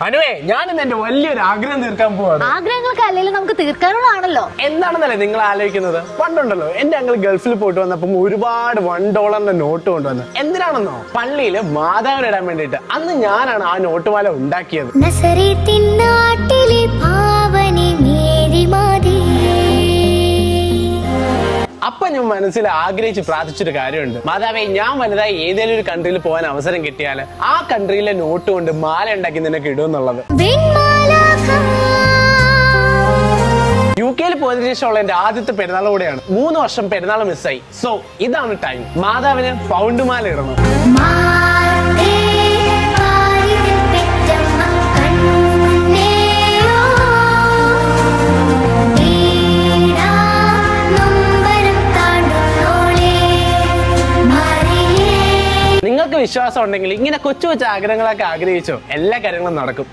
അനുവേ ഞാനിന്ന് എന്റെ വലിയൊരു ആഗ്രഹം തീർക്കാൻ പോവാണ്. ആഗ്രഹങ്ങളൊക്കെ അല്ലെങ്കിൽ നമുക്ക് തീർക്കാനുള്ളതാണല്ലോ. എന്താണെന്നല്ലേ നിങ്ങൾ ആലോചിക്കുന്നത്? പണ്ടുണ്ടല്ലോ എന്റെ അങ്കിൾ ഗൾഫിൽ പോയിട്ട് വന്നപ്പം ഒരുപാട് $1 നോട്ട് കൊണ്ടുവന്ന്. എന്തിനാണെന്നോ, പള്ളിയില് മാതാവിനിടാൻ വേണ്ടിയിട്ട്. അന്ന് ഞാനാണ് ആ നോട്ടുമാല ഉണ്ടാക്കിയത്. അപ്പൊ ഞാൻ മനസ്സിൽ ആഗ്രഹിച്ച് പ്രാർത്ഥിച്ചൊരു കാര്യമുണ്ട്. മാതാവേ, ഞാൻ വലുതായി ഏതെങ്കിലും ഒരു കൺട്രിയിൽ പോകാൻ അവസരം കിട്ടിയാൽ ആ കൺട്രിയിലെ നോട്ട് കൊണ്ട് മാല ഉണ്ടാക്കി നിനക്ക് ഇടുമെന്നുള്ളത്. UK പോയതിനു ശേഷമുള്ള എന്റെ ആദ്യത്തെ പെരുന്നാൾ കൂടെയാണ്. 3 വർഷം പെരുന്നാൾ മിസ്സായി. സോ ഇതാണ് ടൈം. മാതാവിന് പൗണ്ട് മാല ഇടണം. നിങ്ങൾക്ക് വിശ്വാസം ഉണ്ടെങ്കിൽ ഇങ്ങനെ കൊച്ചു കൊച്ചു ആഗ്രഹങ്ങളൊക്കെ ആഗ്രഹിച്ചോ, എല്ലാ കാര്യങ്ങളും നടക്കും.